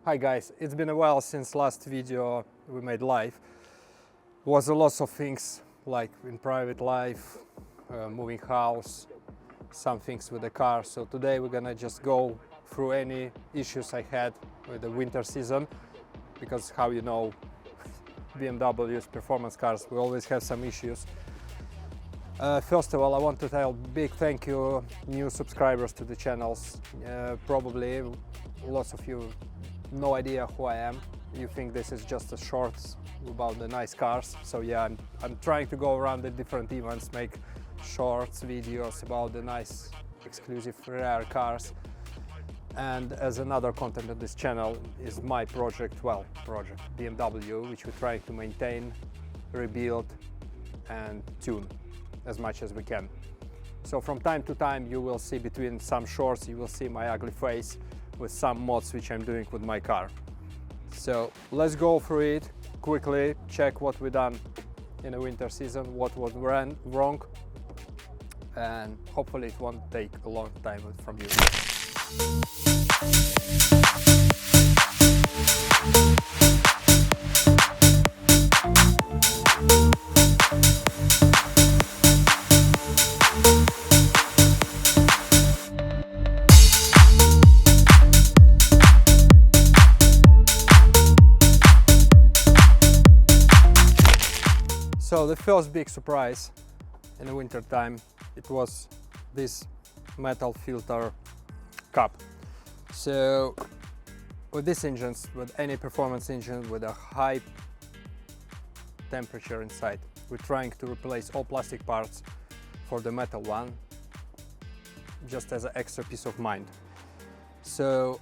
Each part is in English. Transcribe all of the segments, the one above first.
Hi guys, it's been a while since last video we made live. Was a lot of things like in private life, moving house, some things with the car. So today we're gonna just go through any issues I had with the winter season, because how you know BMW's performance cars, we always have some issues. First of all, I want to tell big thank you new subscribers to the channels. Probably lots of you no idea who I am. You think this is just a shorts about the nice cars. So yeah, I'm trying to go around the different events, make shorts, videos about the nice, exclusive, rare cars. And as another content of this channel is my project BMW, which we're trying to maintain, rebuild and tune as much as we can. So from time to time you will see between some shorts, you will see my ugly face with some mods which I'm doing with my car. So let's go through it quickly, check what we done in the winter season, what was wrong, and hopefully it won't take a long time from you. So the first big surprise in the winter time, it was this metal filter cap. So with these engines, with any performance engine with a high temperature inside, we're trying to replace all plastic parts for the metal one, just as an extra peace of mind. So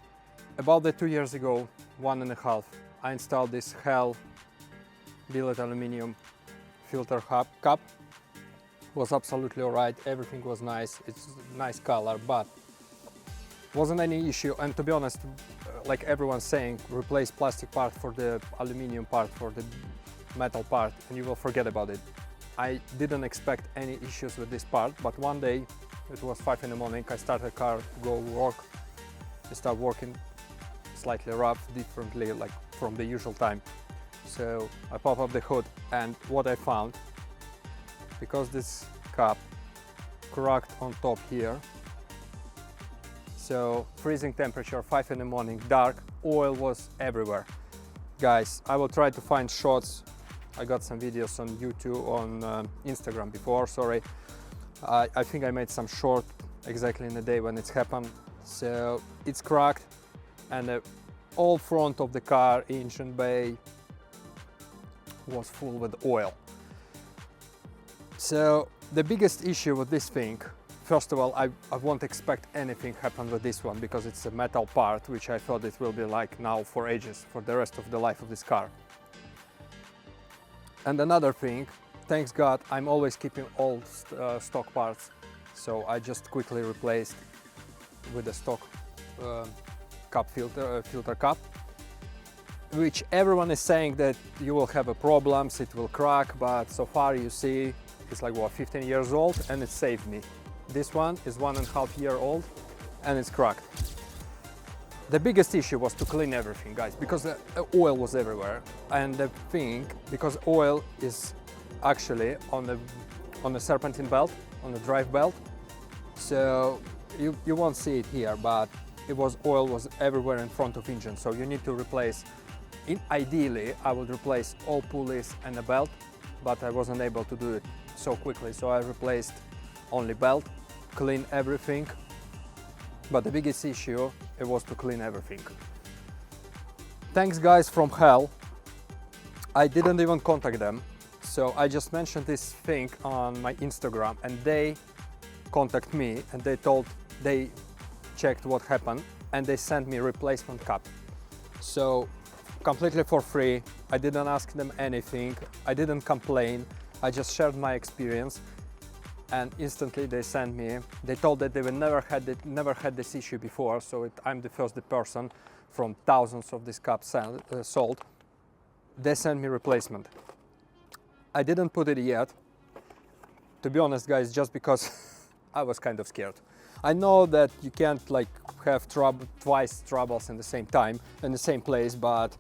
about 2 years ago, 1.5, I installed this Hell billet aluminum filter cap. Was absolutely alright, everything was nice, it's a nice color, but wasn't any issue. And to be honest, like everyone's saying, replace plastic part for the aluminum part, for the metal part, and you will forget about it. I didn't expect any issues with this part, but one day, it was 5 in the morning, I started the car to go work. I start working slightly rough, differently, like from the usual time. So I pop up the hood, and what I found, because this cap cracked on top here, so freezing temperature, 5 in the morning, dark, oil was everywhere. Guys, I will try to find shots. I got some videos on YouTube, on Instagram before, sorry. I think I made some short exactly in the day when it's happened. So it's cracked, and the all front of the car, engine bay, was full with oil. So the biggest issue with this thing, first of all, I won't expect anything happen with this one, because it's a metal part, which I thought it will be like now for ages, for the rest of the life of this car. And another thing, thanks God, I'm always keeping old stock parts, so I just quickly replaced with the stock cap filter cap, which everyone is saying that you will have a problems, it will crack, but so far you see it's like what, 15 years old, and it saved me. This one is 1.5 year old and it's cracked. The biggest issue was to clean everything, guys, because the oil was everywhere. And the thing, because oil is actually on the serpentine belt, on the drive belt, so you won't see it here, but oil was everywhere in front of engine, so you need to replace. Ideally, I would replace all pulleys and the belt, but I wasn't able to do it so quickly, so I replaced only belt, clean everything. But the biggest issue, it was to clean everything. Thanks guys from Hell. I didn't even contact them, so I just mentioned this thing on my Instagram, and they contacted me, and they checked what happened, and they sent me replacement cap. So completely for free, I didn't ask them anything, I didn't complain, I just shared my experience, and instantly they sent me. They told that they never had this issue before, so I'm the first person from thousands of these caps sold. They sent me replacement. I didn't put it yet, to be honest guys, just because I was kind of scared. I know that you can't like have twice troubles in the same time in the same place, but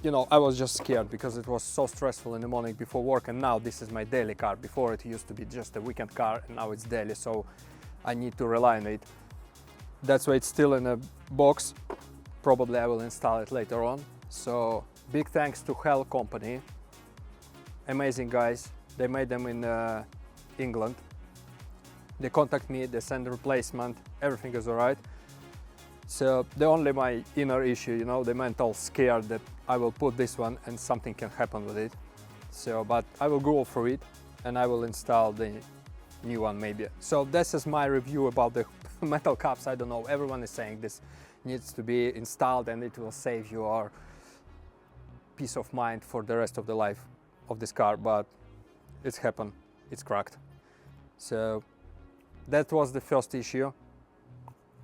you know, I was just scared because it was so stressful in the morning before work, and now this is my daily car. Before it used to be just a weekend car, and now it's daily, so I need to rely on it. That's why it's still in a box. Probably I will install it later on. So big thanks to Hell Company. Amazing guys. They made them in England. They contact me, they send a replacement, everything is alright. So the only my inner issue, you know, the mental scared that I will put this one and something can happen with it. So, but I will go for it and I will install the new one maybe. So this is my review about the metal cups. I don't know, everyone is saying this needs to be installed and it will save your peace of mind for the rest of the life of this car, but it's happened, it's cracked. So that was the first issue.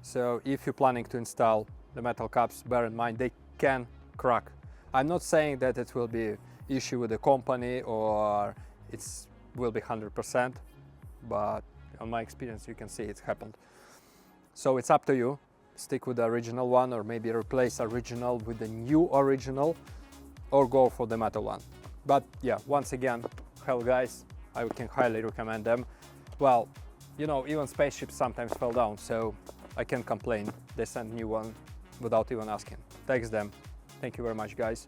So if you're planning to install the metal cups, bear in mind they can crack. I'm not saying that it will be issue with the company or it will be 100%, but on my experience you can see it's happened. So it's up to you. Stick with the original one or maybe replace original with the new original or go for the metal one. But yeah, once again, Hell guys, I can highly recommend them. Well, you know, even spaceships sometimes fell down, so I can't complain. They sent new one without even asking. Thanks them. Thank you very much, guys.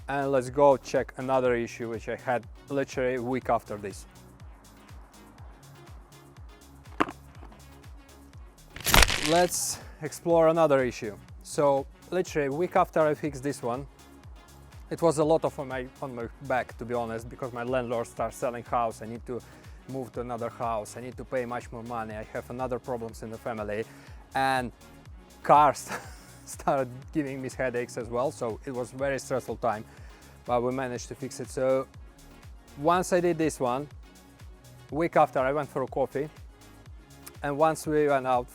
And let's go check another issue which I had literally a week after this. Let's explore another issue. So literally a week after I fixed this one, it was a lot on my back, to be honest, because my landlord starts selling house. I need to move to another house. I need to pay much more money. I have another problems in the family, and cars started giving me headaches as well. So it was very stressful time, but we managed to fix it. So once I did this one, week after I went for a coffee, and once we went out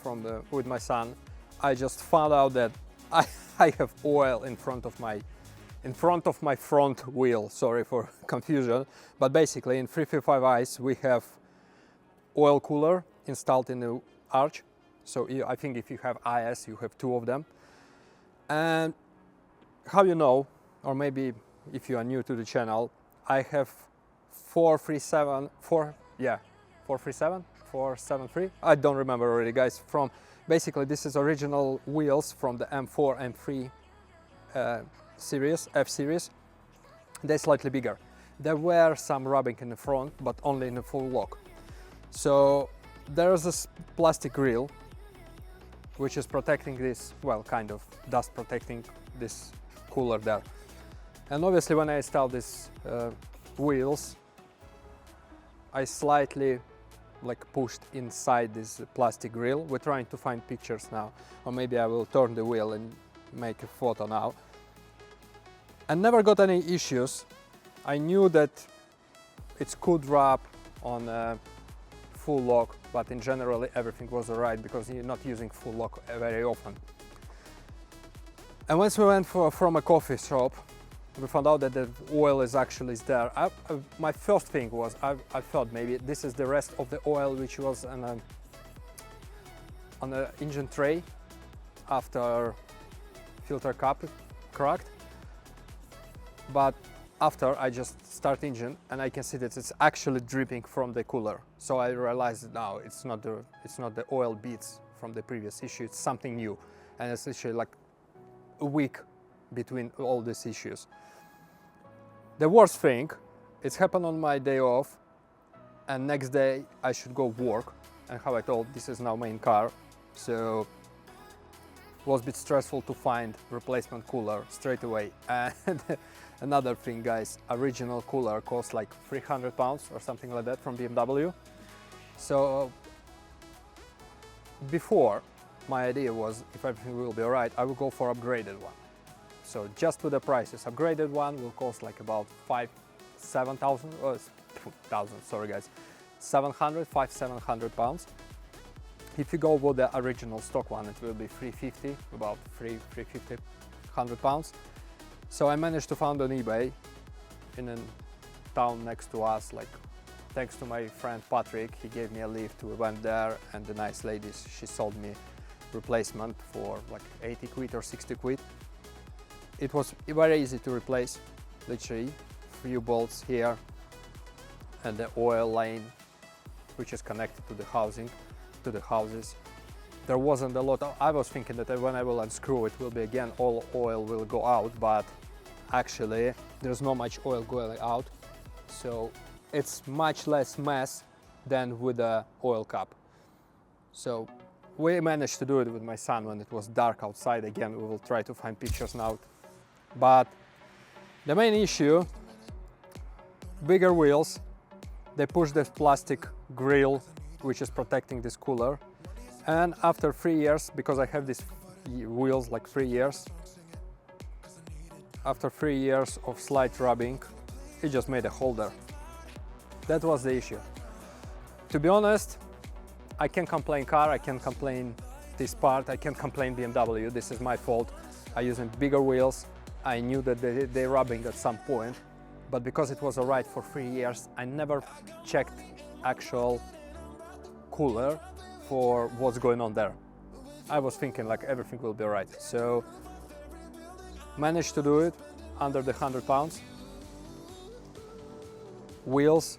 with my son, I just found out that I have oil in front of my front wheel. Sorry for confusion, but basically in 355i's we have oil cooler installed in the arch. So I think if you have IS, you have two of them. And how you know, or maybe if you are new to the channel, I have 473. I don't remember already, guys. From basically this is original wheels from the M4 and 3 series, F series. They're slightly bigger. There were some rubbing in the front, but only in the full lock. So there's this plastic grill which is protecting this, well, kind of dust protecting this cooler there. And obviously when I installed these wheels, I slightly like pushed inside this plastic grill. We're trying to find pictures now, or maybe I will turn the wheel and make a photo now. And never got any issues. I knew that it could rub on a full lock, but in general everything was alright because you're not using full lock very often. And once we went from a coffee shop, we found out that the oil is actually there. My first thing was I thought maybe this is the rest of the oil which was on the engine tray after filter cap cracked. But after I just start engine and I can see that it's actually dripping from the cooler. So I realized now it's not the oil beads from the previous issue, it's something new. And it's literally like a week between all these issues. The worst thing, it's happened on my day off, and next day I should go work. And how I told, this is now main car, so it was a bit stressful to find replacement cooler straight away. And another thing, guys, original cooler costs like 300 pounds or something like that from BMW. So before, my idea was if everything will be alright, I will go for upgraded one. So just with the prices, upgraded one will cost like about 7,000, sorry guys, 700 pounds. If you go with the original stock one, it will be 350, about 350, 100 pounds. So I managed to find on eBay in a town next to us, like thanks to my friend Patrick, he gave me a lift. We went there, and the nice lady, she sold me replacement for like 80 quid or 60 quid. It was very easy to replace, literally few bolts here and the oil line which is connected to the housing, to the houses. There wasn't a lot. I was thinking that when I will unscrew it will be again all oil will go out, but actually there's not much oil going out, so it's much less mess than with the oil cap. So we managed to do it with my son when it was dark outside. Again, we will try to find pictures now. But the main issue, bigger wheels, they push the plastic grill which is protecting this cooler. And after 3 years, because I have these wheels like 3 years, after 3 years of slight rubbing, it just made a hole there. That was the issue. To be honest, I can't complain car, I can't complain this part, I can't complain BMW, this is my fault. I'm using bigger wheels. I knew that they're rubbing at some point, but because it was alright for 3 years, I never checked actual cooler for what's going on there. I was thinking like everything will be alright. So managed to do it under the 100 pounds. Wheels,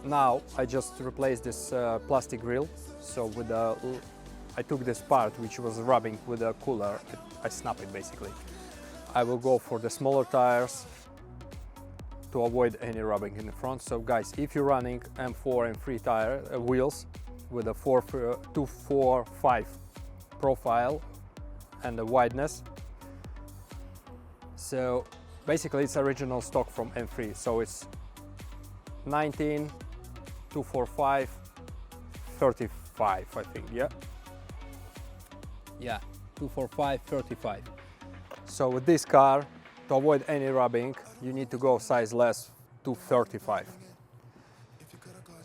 now I just replaced this plastic grill. So with I took this part which was rubbing with the cooler, I snap it basically. I will go for the smaller tires to avoid any rubbing in the front. So guys, if you're running M4 and 3 tire wheels with a 245 profile and the wideness, so basically it's original stock from M3, so it's 19, 245, 35 I think, yeah, 245, 35. So with this car, to avoid any rubbing, you need to go size less to 35.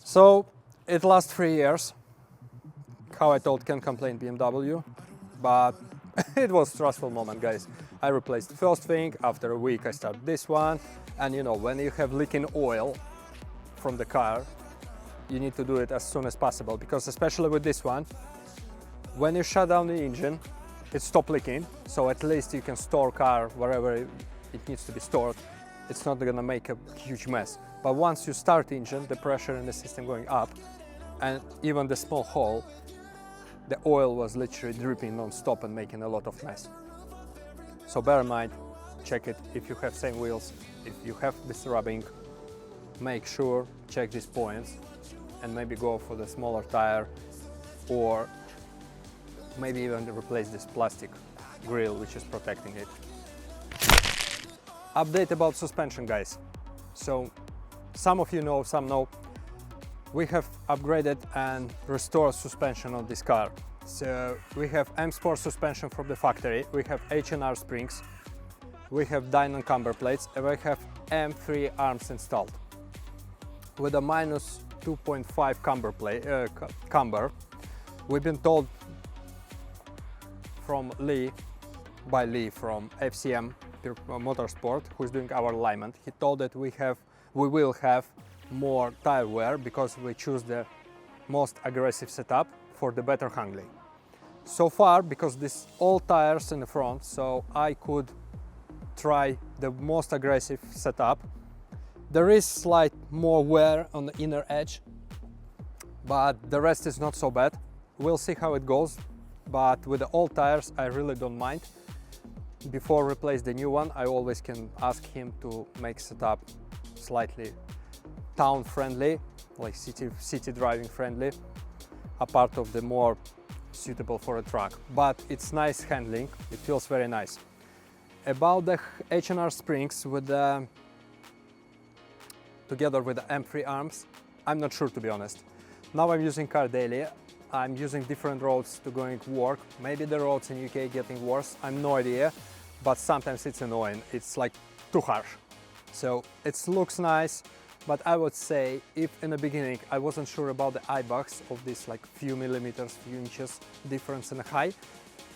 So it lasts 3 years. How I told, can't complain BMW, but it was a stressful moment, guys. I replaced the first thing, after a week I started this one, and you know, when you have leaking oil from the car, you need to do it as soon as possible, because especially with this one, when you shut down the engine, it stops leaking, so at least you can store car wherever it needs to be stored. It's not gonna make a huge mess. But once you start the engine, the pressure in the system going up, and even the small hole, the oil was literally dripping non-stop and making a lot of mess. So bear in mind, check it if you have same wheels, if you have this rubbing, make sure, check these points, and maybe go for the smaller tire, or maybe even replace this plastic grill which is protecting it. Update about suspension, guys. So some of you know, some know, we have upgraded and restored suspension on this car. So we have M Sport suspension from the factory, we have H&R springs, we have Dynon camber plates, and we have M3 arms installed with a minus 2.5 camber. We've been told from Lee from FCM Motorsport, who's doing our alignment. He told that we will have more tire wear because we choose the most aggressive setup for the better handling. So far, because this all tires in the front, so I could try the most aggressive setup. There is slight more wear on the inner edge, but the rest is not so bad. We'll see how it goes, but with the old tires I really don't mind. Before replace the new one, I always can ask him to make setup slightly town friendly, like city driving friendly, a part of the more suitable for a truck. But it's nice handling, it feels very nice. About the H&R springs with the together with the M3 arms, I'm not sure, to be honest. Now I'm using car daily. I'm using different roads to going to work. Maybe the roads in UK getting worse, I'm no idea, but sometimes it's annoying. It's like too harsh. So it looks nice, but I would say if in the beginning I wasn't sure about the eye box of this like few millimeters, few inches difference in height,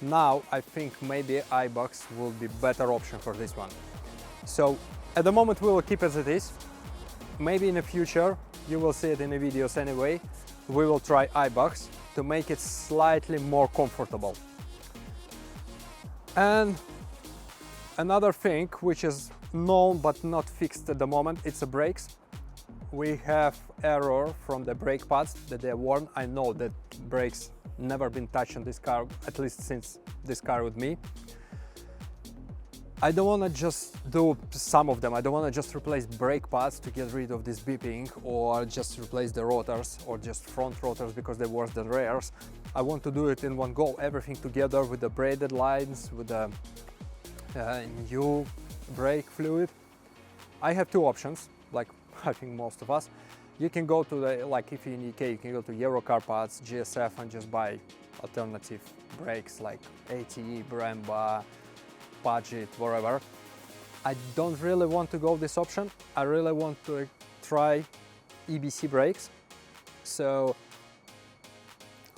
now I think maybe eye box will be better option for this one. So at the moment we will keep as it is. maybe in the future, you will see it in the videos anyway, we will try iBox to make it slightly more comfortable. And another thing which is known but not fixed at the moment, it's the brakes. We have error from the brake pads that they're worn. I know that brakes never been touched on this car, at least since this car with me. I don't want to just do some of them. I don't want to just replace brake pads to get rid of this beeping, or just replace the rotors, or just front rotors because they're worse than rears. I want to do it in one go, everything together with the braided lines, with the new brake fluid. I have two options, like I think most of us. You can go to the, like if you're in UK, you can go to Eurocar Parts, GSF, and just buy alternative brakes like ATE, Brembo, Budget, whatever. I don't really want to go this option. I really want to try EBC brakes. So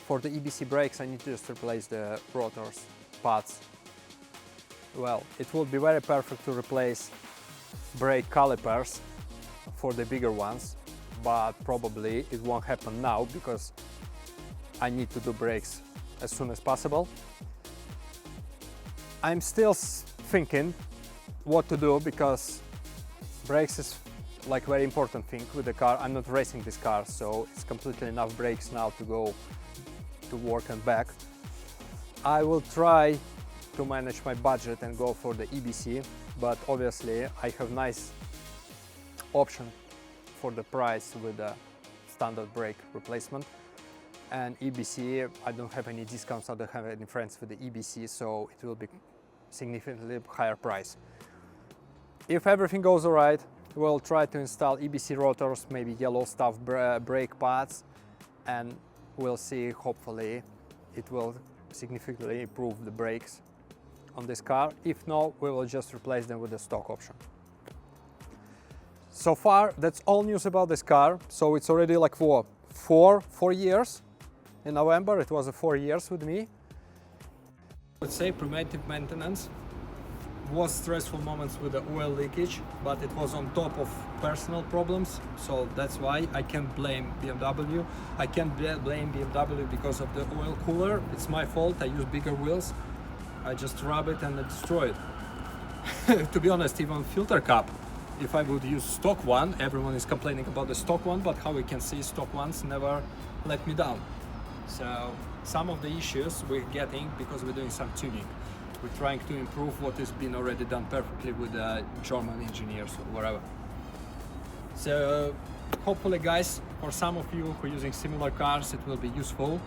for the EBC brakes, I need to just replace the rotors, pads. Well, it would be very perfect to replace brake calipers for the bigger ones, but probably it won't happen now because I need to do brakes as soon as possible. I'm still thinking what to do because brakes is like very important thing with the car. I'm not racing this car, so it's completely enough brakes now to go to work and back. I will try to manage my budget and go for the EBC, but obviously I have nice option for the price with the standard brake replacement. And EBC, I don't have any discounts, I don't have any friends with the EBC, so it will be significantly higher price. If everything goes alright, we'll try to install EBC rotors, maybe yellow stuff brake pads, and we'll see, hopefully it will significantly improve the brakes on this car. If not, we will just replace them with the stock option. So far, that's all news about this car. So it's already like four years. In November, it was 4 years with me. Let's say preventive maintenance was stressful moments with the oil leakage, but it was on top of personal problems. So that's why I can't blame BMW. I can't blame BMW because of the oil cooler. It's my fault. I use bigger wheels. I just rub it and destroy it. To be honest, even filter cap, if I would use stock one, everyone is complaining about the stock one, but how we can see, stock ones never let me down. So some of the issues we're getting because we're doing some tuning. We're trying to improve what has been already done perfectly with German engineers or whatever. So hopefully guys, for some of you who are using similar cars, it will be useful,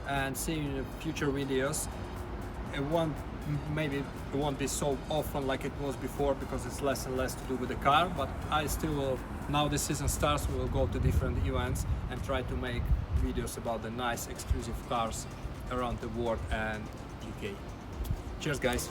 and see you in future videos. Maybe it won't be so often like it was before because it's less and less to do with the car, but I still will, now the season starts, we will go to different events and try to make videos about the nice exclusive cars around the world and UK. Cheers guys!